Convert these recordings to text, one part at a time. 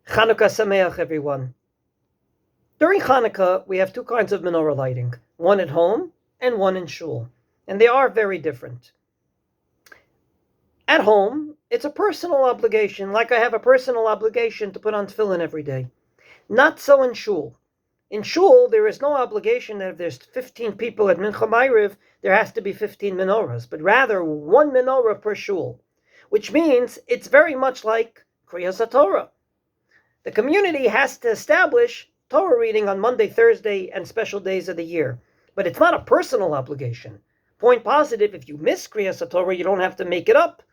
Chanukah Sameach, everyone. During Chanukah, we have two kinds of menorah lighting, one at home and one in shul, and they are very different. At home, it's a personal obligation, like I have a personal obligation to put on tefillin every day. Not so in shul. In shul, there is no obligation that if there's 15 people at Mincha Ma'ariv, there has to be 15 menorahs, but rather one menorah per shul, which means it's very much like Kriyas HaTorah. The community has to establish Torah reading on Monday, Thursday, and special days of the year. But it's not a personal obligation. Point positive, if you miss Kriyas HaTorah, you don't have to make it up.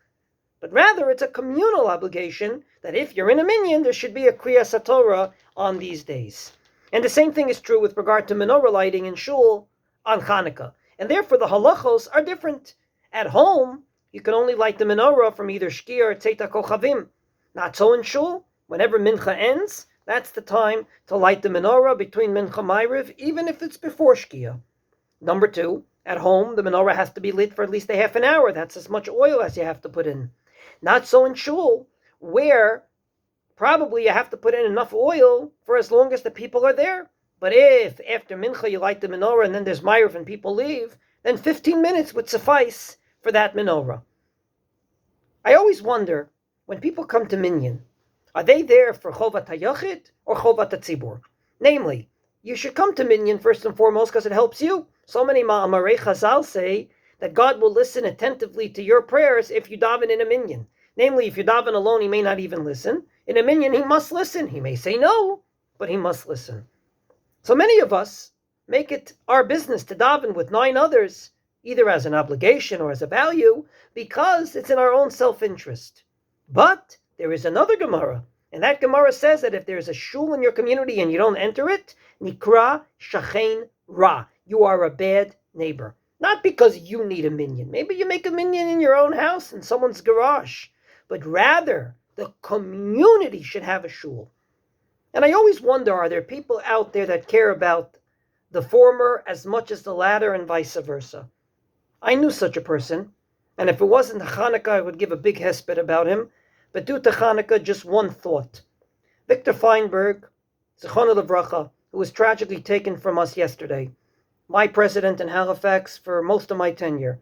But rather, it's a communal obligation that if you're in a minyan, there should be a Kriyas HaTorah on these days. And the same thing is true with regard to menorah lighting in shul on Chanukah. And therefore, the halachos are different. At home, you can only light the menorah from either Shkia or Tzeit HaKochavim. Not so in shul. Whenever Mincha ends, that's the time to light the menorah between Mincha Ma'ariv, even if it's before Shkia. Number two, at home, the menorah has to be lit for at least a half an hour. That's as much oil as you have to put in. Not so in shul, where probably you have to put in enough oil for as long as the people are there. But if after Mincha you light the menorah and then there's Ma'ariv and people leave, then 15 minutes would suffice for that menorah. I always wonder, when people come to Minyan, are they there for Chovat HaYachid or Chovat HaTzibur? Namely, you should come to Minyan first and foremost because it helps you. So many Ma'amarei Chazal say that God will listen attentively to your prayers if you daven in a Minyan. Namely, if you daven alone, he may not even listen. In a Minyan, he must listen. He may say no, but he must listen. So many of us make it our business to daven with 9 others, either as an obligation or as a value, because it's in our own self-interest. But there is another Gemara, and that Gemara says that if there's a shul in your community and you don't enter it, Nikra Shachein Ra, you are a bad neighbor. Not because you need a minyan. Maybe you make a minyan in your own house, in someone's garage. But rather, the community should have a shul. And I always wonder, are there people out there that care about the former as much as the latter and vice versa? I knew such a person, and if it wasn't Chanukah, I would give a big hesped about him. But due to Chanukah, just one thought. Victor Fineberg, Zichrono Livracha, who was tragically taken from us yesterday, my president in Halifax for most of my tenure,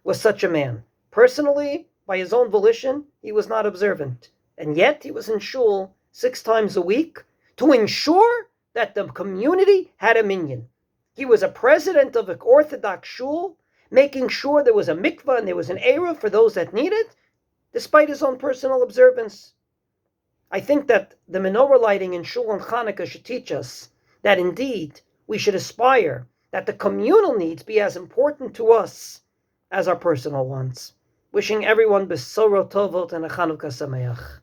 was such a man. Personally, by his own volition, he was not observant. And yet he was in shul 6 times a week to ensure that the community had a minyan. He was a president of an Orthodox shul, making sure there was a mikvah and there was an eruv for those that needed, despite his own personal observance. I think that the menorah lighting in shul on Chanukah should teach us that indeed we should aspire that the communal needs be as important to us as our personal ones. Wishing everyone besoro tovot and a Chanukah sameach.